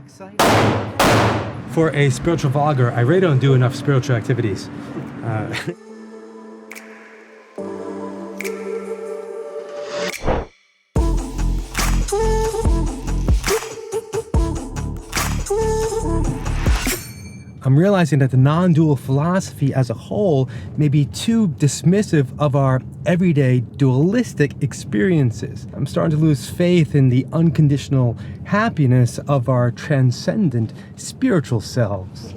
backside. For a spiritual vlogger, I really don't do enough spiritual activities. I'm realizing that the non-dual philosophy as a whole may be too dismissive of our everyday dualistic experiences. I'm starting to lose faith in the unconditional happiness of our transcendent spiritual selves.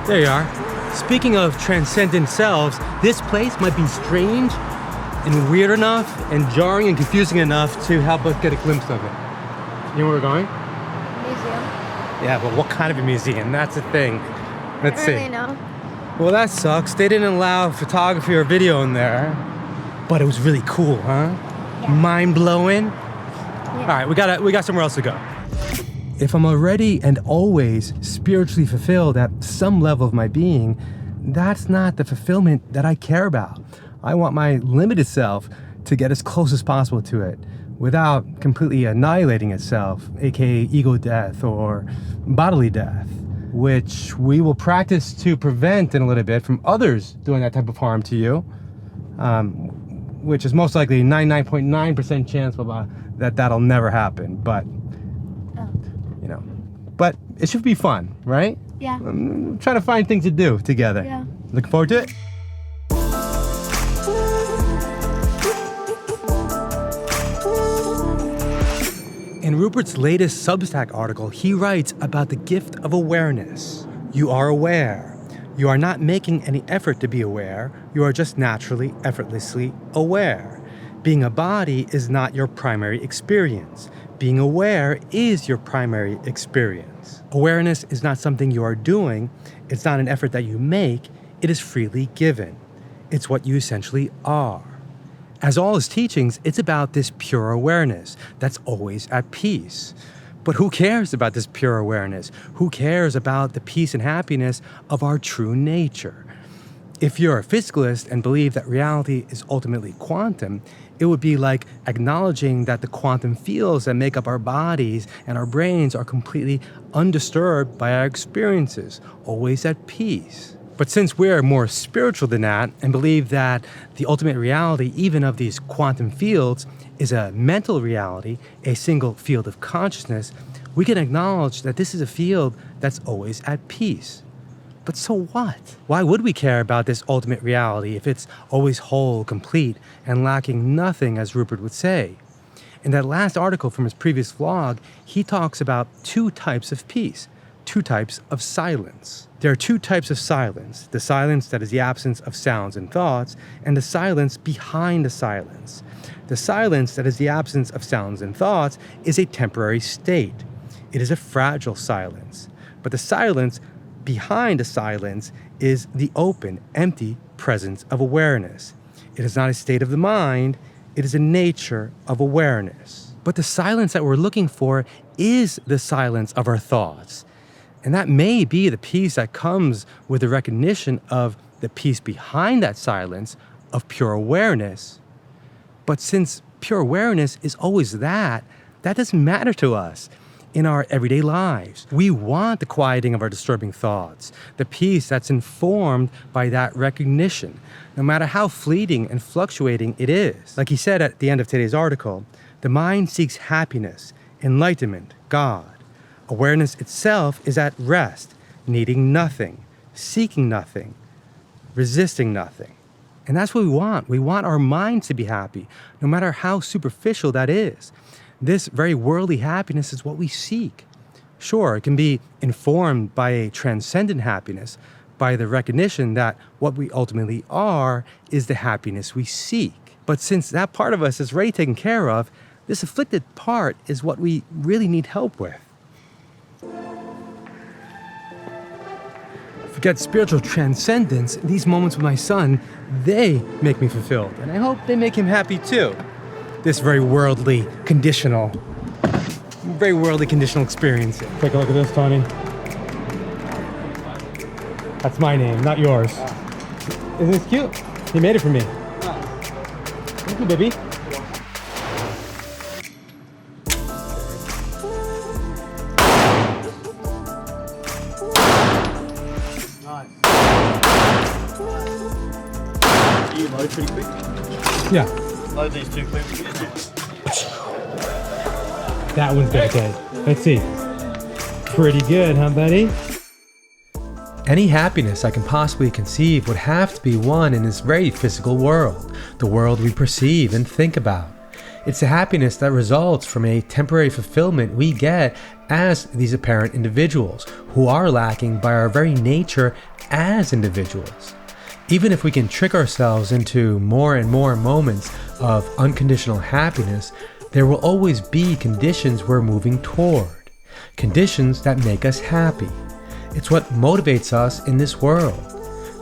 There you are. Speaking of transcendent selves, this place might be strange and weird enough and jarring and confusing enough to help us get a glimpse of it. You know where we're going? Museum. Yeah, but what kind of a museum? That's the thing. Let's see. I don't really know. Well, that sucks. They didn't allow photography or video in there. But it was really cool, huh? Yeah. Mind-blowing? Yeah. All right, we got somewhere else to go. If I'm already and always spiritually fulfilled at some level of my being, that's not the fulfillment that I care about. I want my limited self to get as close as possible to it, without completely annihilating itself, aka ego death or bodily death, which we will practice to prevent in a little bit from others doing that type of harm to you, which is most likely 99.9% chance that that'll never happen, but, you know, but it should be fun, right? Yeah. I'm trying to find things to do together. Yeah. Looking forward to it? In Rupert's latest Substack article, he writes about the gift of awareness. You are aware. You are not making any effort to be aware. You are just naturally, effortlessly aware. Being a body is not your primary experience. Being aware is your primary experience. Awareness is not something you are doing. It's not an effort that you make. It is freely given. It's what you essentially are. As all his teachings, it's about this pure awareness that's always at peace. But who cares about this pure awareness? Who cares about the peace and happiness of our true nature? If you're a physicalist and believe that reality is ultimately quantum, it would be like acknowledging that the quantum fields that make up our bodies and our brains are completely undisturbed by our experiences, always at peace. But since we're more spiritual than that and believe that the ultimate reality, even of these quantum fields, is a mental reality, a single field of consciousness, we can acknowledge that this is a field that's always at peace. But so what? Why would we care about this ultimate reality if it's always whole, complete, and lacking nothing, as Rupert would say? In that last article from his previous vlog, he talks about two types of peace, two types of silence. There are two types of silence: the silence that is the absence of sounds and thoughts, and the silence behind the silence. The silence that is the absence of sounds and thoughts is a temporary state. It is a fragile silence. But the silence behind the silence is the open, empty presence of awareness. It is not a state of the mind, it is a nature of awareness. But the silence that we're looking for is the silence of our thoughts. And that may be the peace that comes with the recognition of the peace behind that silence of pure awareness. But since pure awareness is always that doesn't matter to us in our everyday lives. We want the quieting of our disturbing thoughts, the peace that's informed by that recognition, no matter how fleeting and fluctuating it is. Like he said at the end of today's article, the mind seeks happiness, enlightenment, God. Awareness itself is at rest, needing nothing, seeking nothing, resisting nothing. And that's what we want. We want our minds to be happy, no matter how superficial that is. This very worldly happiness is what we seek. Sure, it can be informed by a transcendent happiness, by the recognition that what we ultimately are is the happiness we seek. But since that part of us is already taken care of, this afflicted part is what we really need help with. Forget spiritual transcendence, these moments with my son, they make me fulfilled. And I hope they make him happy too. This very worldly, conditional experience. Take a look at this, Tony. That's my name, not yours. Isn't this cute? He made it for me. Thank you, baby. Nice. Do you load pretty quick? Yeah. Load these two quick. That one's good, okay. Let's see. Pretty good, huh, buddy? Any happiness I can possibly conceive would have to be one in this very physical world, the world we perceive and think about. It's a happiness that results from a temporary fulfillment we get as these apparent individuals, who are lacking by our very nature as individuals. Even if we can trick ourselves into more and more moments of unconditional happiness, there will always be conditions we're moving toward. Conditions that make us happy. It's what motivates us in this world.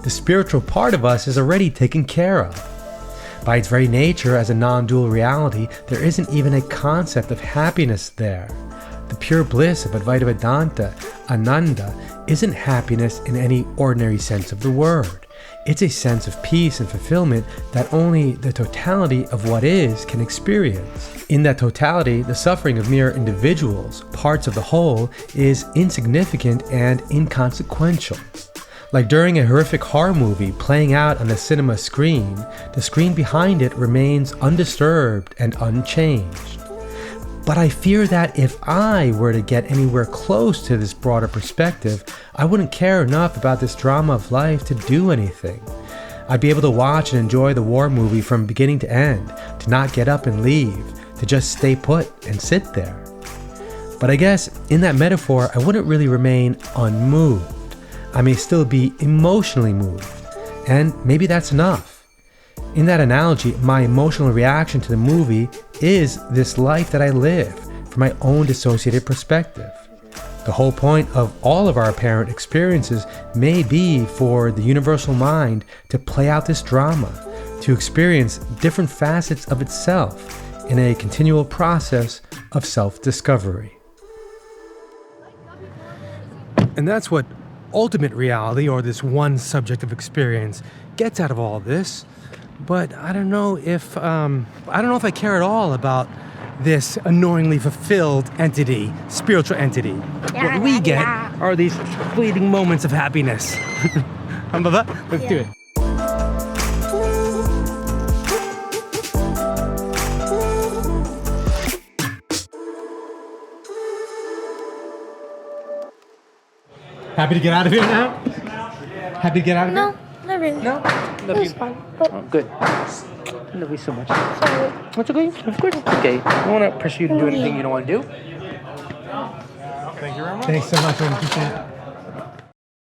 The spiritual part of us is already taken care of. By its very nature as a non-dual reality, there isn't even a concept of happiness there. The pure bliss of Advaita Vedanta, Ananda, isn't happiness in any ordinary sense of the word. It's a sense of peace and fulfillment that only the totality of what is can experience. In that totality, the suffering of mere individuals, parts of the whole, is insignificant and inconsequential. Like during a horrific horror movie playing out on the cinema screen, the screen behind it remains undisturbed and unchanged. But I fear that if I were to get anywhere close to this broader perspective, I wouldn't care enough about this drama of life to do anything. I'd be able to watch and enjoy the war movie from beginning to end, to not get up and leave, to just stay put and sit there. But I guess in that metaphor, I wouldn't really remain unmoved. I may still be emotionally moved, and maybe that's enough. In that analogy, my emotional reaction to the movie is this life that I live from my own dissociated perspective. The whole point of all of our apparent experiences may be for the universal mind to play out this drama, to experience different facets of itself in a continual process of self-discovery. And that's what ultimate reality, or this one subject of experience, gets out of all this. But I don't know if I care at all about this annoyingly fulfilled entity, spiritual entity. What we get are these fleeting moments of happiness. Let's do it. Happy to get out of here now? Happy to get out of here? No, not really. No? Love you. It's fine. But Oh, good. Love you so much. sorry. What's okay? Of course. Okay. I don't want to pressure you to do anything you don't want to do. Thank you very much. Thanks so much. I appreciate it.